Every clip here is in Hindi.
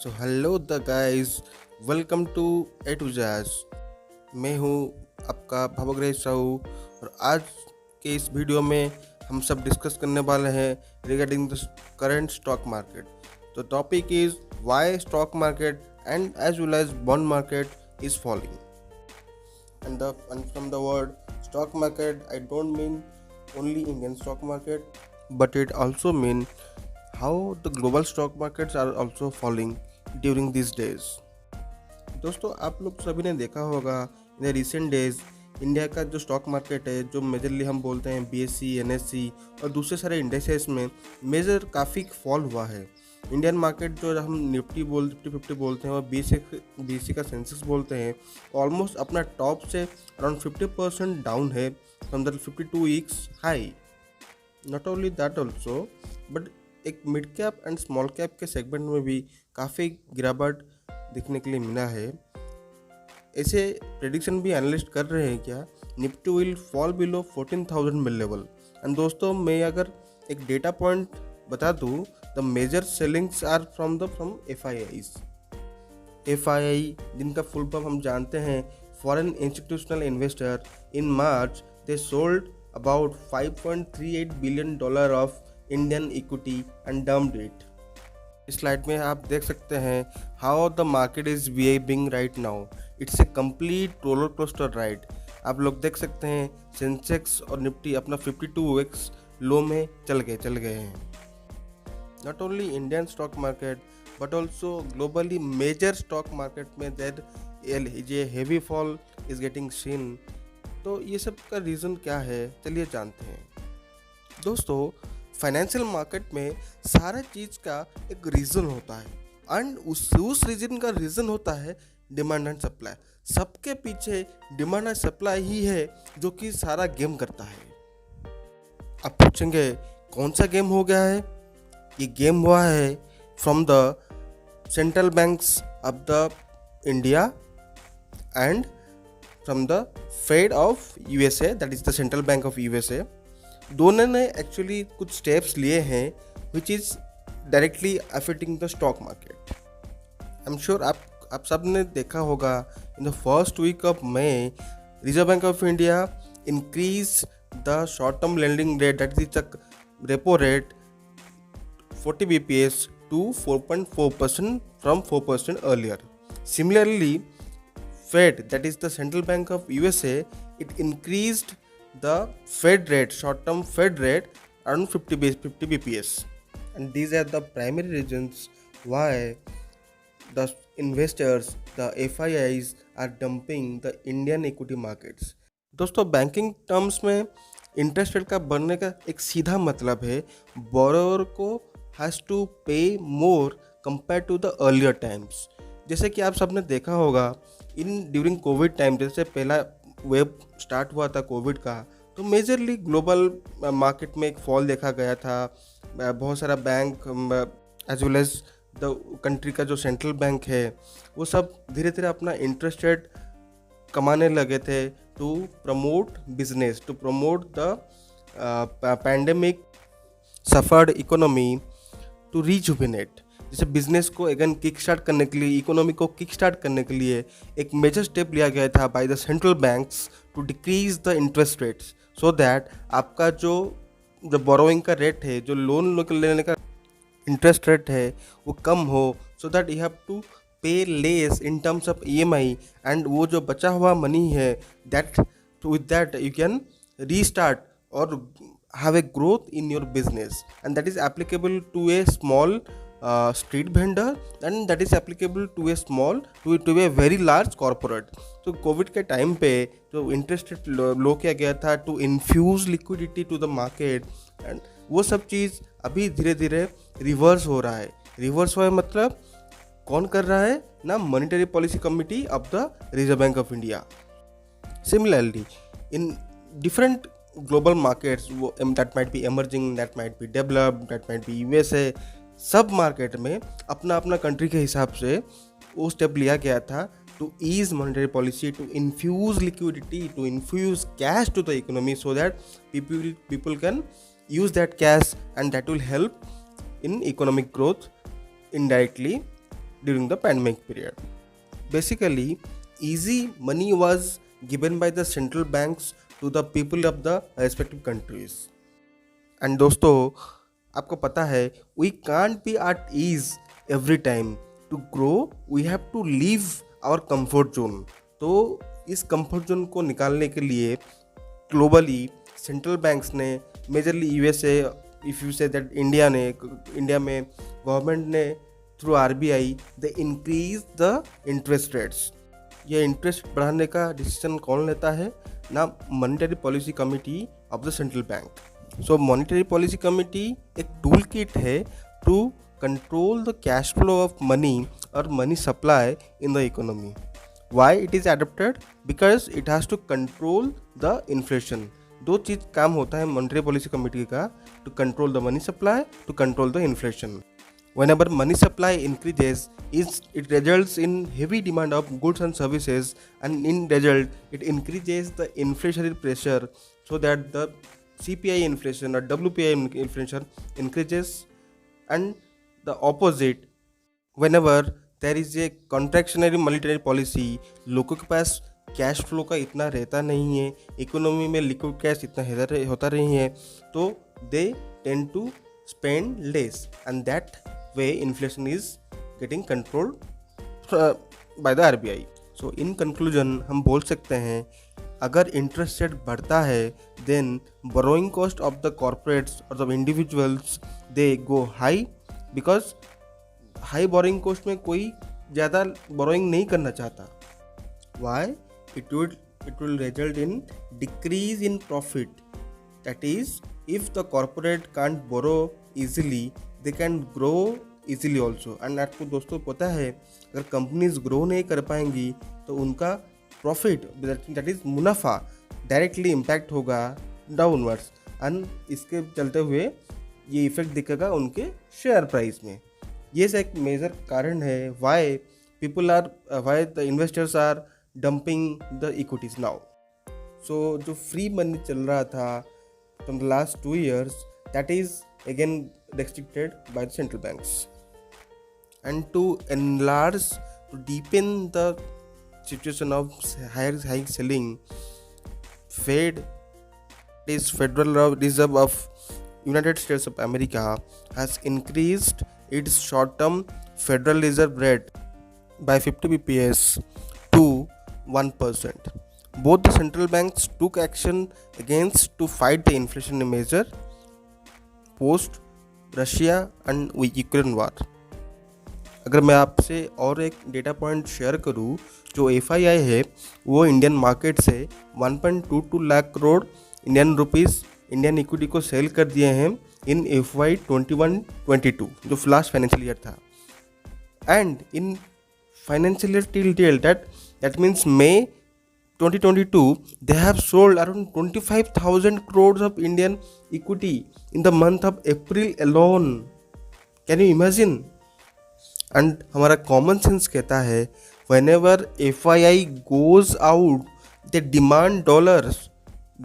So hello the guys, welcome to A to jazz. मैं हूँ आपका भवग्रेस साहू और आज के इस वीडियो में हम सब डिस्कस करने वाले हैं regarding the current stock market. The topic is why stock market and as well as bond market is falling. And from the word stock market, I don't mean only Indian stock market, but it also mean how the global stock markets are also falling during these days. दोस्तों, आप लोग सभी ने देखा होगा इन रिसेंट डेज इंडिया का जो स्टॉक मार्केट है, जो मेजरली हम बोलते हैं बीएससी, एनएससी और दूसरे सारे इंडेक्सेस में मेजर काफ़ी फॉल हुआ है। इंडियन मार्केट जो हम निफ्टी 50 बोलते हैं और बीएससी का सेंसेक्स बोलते हैं, ऑलमोस्ट अपना टॉप से अराउंड 50% डाउन है from the 52 weeks high. Not only that also, but एक mid cap and small cap के सेगमेंट में भी काफ़ी गिरावट देखने के लिए मिला है। ऐसे प्रेडिक्शन भी एनालिस्ट कर रहे हैं क्या Nifty will fall below 14,000 mil level. And दोस्तों, मैं अगर एक डेटा पॉइंट बता दूं, the major sellings are from FIIs। FII जिनका फुल फॉर्म हम जानते हैं foreign institutional investor, in March they sold about $5.38 billion of Indian equity and dumped it. इस स्लाइड में आप देख सकते हैं how the market is behaving right now. It's a complete roller coaster ride. आप लोग देख सकते हैं सेंसेक्स और निफ्टी अपना 52 वीक्स लो में चल गए हैं। Not only Indian stock market but also globally major stock market में दैट ये heavy fall is getting seen. तो ये सब का रीज़न क्या है, चलिए जानते हैं। दोस्तों, फाइनेंशियल मार्केट में सारा चीज़ का एक रीज़न होता है एंड उस रीज़न का रीज़न होता है डिमांड एंड सप्लाई। सबके पीछे डिमांड एंड सप्लाई ही है जो कि सारा गेम करता है। आप पूछेंगे कौन सा गेम हो गया है? ये गेम हुआ है from the central banks of the India and from the Fed of USA, that is the central bank of USA. दोनों ने एक्चुअली कुछ स्टेप्स लिए हैं which is directly affecting the stock market. I am sure आप सब ने देखा होगा in the first week of May Reserve Bank of India increase the short term lending rate, that is the repo rate 40 bps to 4.4% from 4% earlier. Similarly, Fed, that is the central bank of USA, it increased the Fed rate, short-term Fed rate around 50 bps. And these are the primary reasons why the investors, the FIIs are dumping the Indian equity markets. दोस्तों, बैंकिंग टर्म्स में इंटरेस्ट रेट का बढ़ने का एक सीधा मतलब है बोरोवर को has to pay more compare to the earlier times. जैसे कि आप सबने देखा होगा ड्यूरिंग कोविड टाइम, जैसे पहला वेव स्टार्ट हुआ था कोविड का, तो मेजरली ग्लोबल मार्केट में एक फॉल देखा गया था। बहुत सारा bank as well as the country का जो सेंट्रल बैंक है वो सब धीरे धीरे अपना इंटरेस्ट रेट कमाने लगे थे to promote business, to promote the pandemic suffered economy to rejuvenate. जैसे बिजनेस को अगेन किक स्टार्ट करने के लिए, इकोनॉमी को किक स्टार्ट करने के लिए एक मेजर स्टेप लिया गया था by the central banks to decrease the interest rates, so that आपका जो बोरोइंग का रेट है, जो लोन लेने का इंटरेस्ट रेट है वो कम हो, so that you have to pay less in terms of EMI and वो जो बचा हुआ मनी है that with that you can restart और have a growth in your business, and that is applicable to a small street vendor, and that is applicable to a small to a very large corporate. तो कोविड के टाइम पे जो इंटरेस्ट रेट लो किया गया था to infuse liquidity to the market, and वो सब चीज़ अभी धीरे धीरे रिवर्स हो रहा है। रिवर्स हुआ है मतलब कौन कर रहा है ना, monetary policy committee of the Reserve Bank of India. Similarly in different global markets, वो that might be emerging, that might be developed, that might be USA, सब मार्केट में अपना अपना कंट्री के हिसाब से वो स्टेप लिया गया था to ease monetary policy, to infuse liquidity, to infuse cash to the economy, so that people can use that cash and that will help in economic growth indirectly during the pandemic period. Basically, easy money was given by the central banks to the people of the respective countries. And दोस्तों, आपको पता है we can't be at ease every time. To grow, we have to leave our comfort zone. तो इस comfort zone को निकालने के लिए ग्लोबली सेंट्रल बैंक्स ने majorly USA, if you say that India में गवर्नमेंट ने through RBI they increase the interest rates. ये इंटरेस्ट बढ़ाने का डिसीजन कौन लेता है ना? Monetary policy committee of the central bank. So monetary policy committee एक टूल किट है to control the cash flow of money और money supply in the economy. Why it is adopted? Because it has to control the inflation. दो चीज़ काम होता है मॉनेटरी पॉलिसी कमिटी का, to control the money supply, to control the inflation. Whenever money supply increases, it results in heavy demand of goods and services, and in result, it increases the inflationary pressure so that the CPI inflation or WPI inflation increases, and the opposite, whenever there is a contractionary monetary policy, लोगों के पास कैश फ्लो का इतना रहता नहीं है, इकोनॉमी में लिक्विड कैश इतना होता नहीं है, तो they tend to spend less and that way inflation is getting controlled by the RBI. So in conclusion हम बोल सकते हैं अगर इंटरेस्ट रेट बढ़ता है then borrowing cost of the corporates और the individuals they go high, because high borrowing cost में कोई ज़्यादा बोरोइंग नहीं करना चाहता. Why? It will result in decrease in profit. That is if the corporate can't borrow easily they can grow easily also. And आपको दोस्तों पता है अगर कंपनीज ग्रो नहीं कर पाएंगी तो उनका प्रॉफिट दैट इज मुनाफा डायरेक्टली इम्पैक्ट होगा डाउनवर्ड्स, एंड इसके चलते हुए ये इफेक्ट दिखेगा उनके शेयर प्राइस में. ये एक मेजर कारण है why the investors are dumping the equities now. So जो फ्री मनी चल रहा था from the last 2 years that is again restricted by the central banks. And to enlarge, to deepen the situation of high selling, Fed, is Federal Reserve of United States of America, has increased its short-term Federal Reserve rate by 50 bps to 1%. Both the central banks took action against to fight the inflation measure post Russia and Ukraine war. अगर मैं आपसे और एक डेटा पॉइंट शेयर करूं, जो FII है वो इंडियन मार्केट से 1.22 lakh crore Indian rupees Indian equity को सेल कर दिए हैं इन FY 21-22 जो लास्ट फाइनेंशियल ईयर था. And in financial year till date that means May 2022 they have sold around 25,000 crores of Indian equity in the month of April alone. Can you imagine? And हमारा कॉमन सेंस कहता है whenever FII goes out they demand dollars.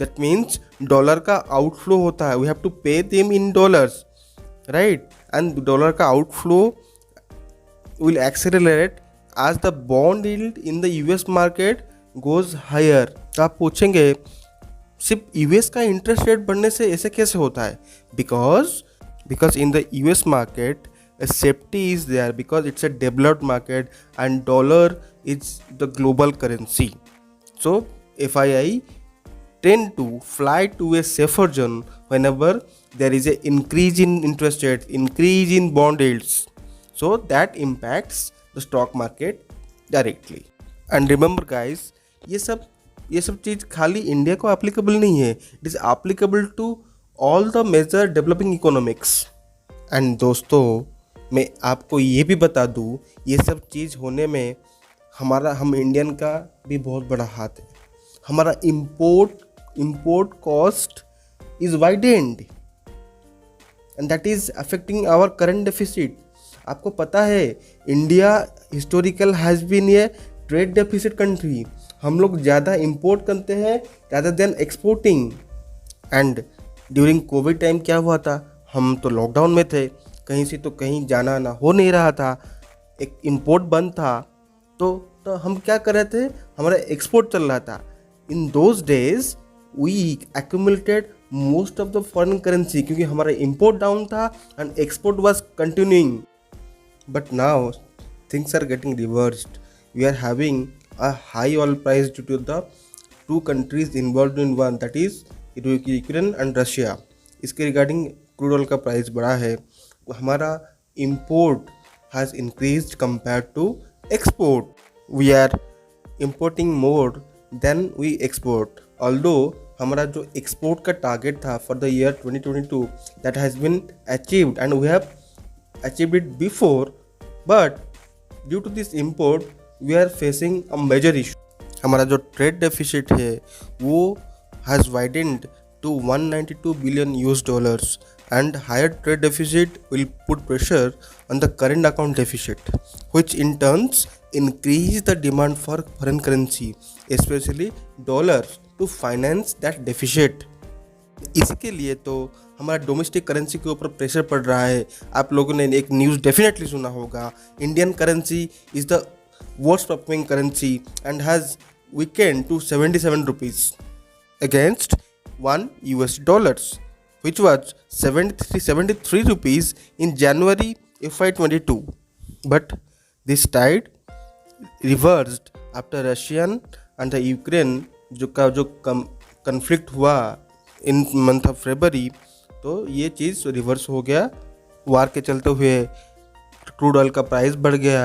That means dollar का आउटफ्लो होता है, we have to pay them in dollars, right? And dollar का outflow will accelerate as the bond yield in the US market goes higher. तो आप पूछेंगे सिर्फ यूएस का इंटरेस्ट रेट बढ़ने से ऐसे कैसे होता है? because in the US market a safety is there because it's a developed market and dollar is the global currency. So FII tend to fly to a safer zone whenever there is a increase in interest rates, increase in bond yields. So that impacts the stock market directly. And remember guys, ये सब चीज़ खाली इंडिया को एप्लीकेबल नहीं है, it is applicable to all the major developing economics. And दोस्तों मैं आपको ये भी बता दूँ ये सब चीज़ होने में हम इंडियन का भी बहुत बड़ा हाथ है. हमारा import cost is widened and that is affecting our current deficit. आपको पता है India historical has been a trade deficit country. हम लोग ज़्यादा इंपोर्ट करते हैं rather than exporting. And during Covid time क्या हुआ था, हम तो लॉकडाउन में थे, कहीं से तो कहीं जाना ना हो नहीं रहा था. एक इम्पोर्ट बंद था तो हम क्या कर रहे थे, हमारा एक्सपोर्ट चल रहा था. In those days we accumulated most of the foreign currency क्योंकि हमारा इम्पोर्ट डाउन था and export was continuing. But now things are getting reversed. We are having a high oil price due to the two countries involved in one, that is Ukraine and Russia. इसके रिगार्डिंग क्रूड ऑयल का प्राइस बढ़ा है. हमारा import has increased compare to export. We are importing more than we export. Although हमारा जो एक्सपोर्ट का टारगेट था for the year 2022 that has been achieved and we have achieved it before, but due to this import we are facing a major issue. हमारा जो ट्रेड डेफिसिट है वो has widened to 192 billion US dollars and higher trade deficit will put pressure on the current account deficit which in turns increase the demand for foreign currency especially dollars to finance that deficit. इसके लिए तो हमारा डोमेस्टिक करेंसी के ऊपर प्रेशर पड़ रहा है. आप लोगों ने एक न्यूज़ डेफिनेटली सुना होगा, Indian currency is the worst performing currency and has weakened to 77 rupees against $1 which was 73 rupees in January FY22. But this tide reversed after Russian and the Ukraine जो कन्फ्लिक्ट हुआ इन मंथ ऑफ फरवरी, तो ये चीज़ रिवर्स हो गया. वार के चलते हुए क्रूड ऑयल का प्राइस बढ़ गया.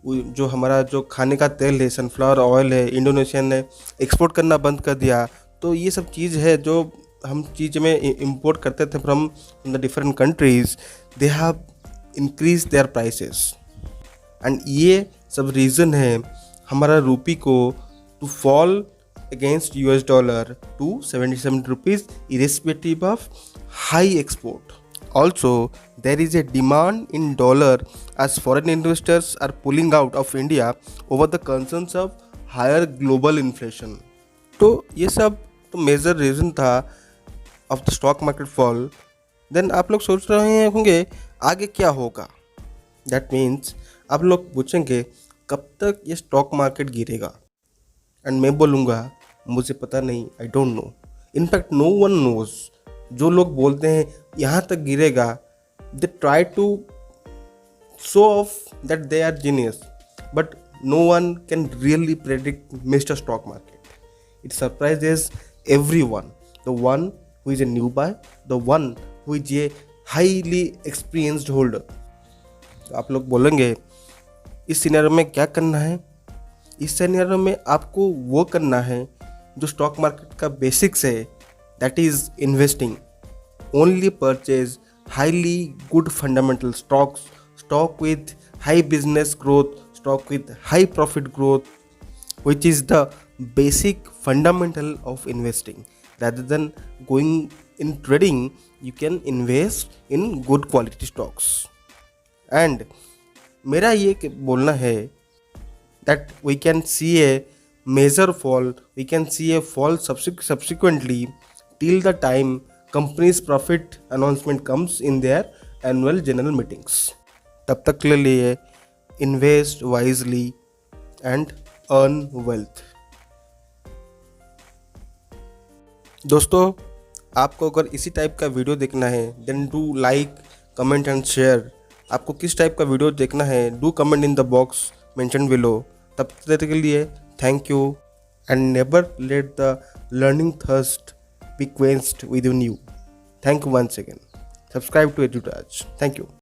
जो हमारा जो खाने का तेल है, सनफ्लावर ऑयल है, इंडोनेशिया ने एक्सपोर्ट करना बंद कर दिया. तो ये सब चीज़ है जो हम चीज़ में इंपोर्ट करते थे from the different countries, they have increase their prices. And ये सब रीज़न है हमारा रूपी को to fall against US dollar to 77 rupees irrespective of high export. Also, there is a demand in dollar as foreign investors are pulling out of India over the concerns of higher global inflation. तो ये सब तो मेजर रीज़न था of the stock market fall. Then आप लोग सोच रहे होंगे आगे क्या होगा. दैट मीन्स आप लोग पूछेंगे कब तक ये स्टॉक मार्केट गिरेगा, एंड मैं बोलूँगा मुझे पता नहीं, I don't know. In fact no one knows. जो लोग बोलते हैं यहाँ तक गिरेगा, they try to show off that they are genius, but no one can really predict mister stock market. It surprises every one, the one who is a newbie, the one who is a highly experienced holder. तो आप लोग बोलेंगे इस सिनेरियो में क्या करना है. इस सिनेरियो में आपको वो करना है जो स्टॉक मार्केट का बेसिक्स है, that is investing. Only purchase highly good fundamental stocks, stock with high business growth, stock with high profit growth, which is the basic fundamental of investing. Rather than going in trading, you can invest in good quality stocks. And मेरा ये बोलना है that we can see a major fall, we can see a fall subsequently till the time company's profit announcement comes in their annual general meetings. तब तक के लिए invest wisely and earn wealth. दोस्तों, आपको अगर इसी टाइप का वीडियो देखना है then do like, comment and share. आपको किस टाइप का वीडियो देखना है do comment in the box mention below. तब तक के लिए thank you and never let the learning thirst be quenched within you. Thank you once again. Subscribe to Edutaz. Thank you.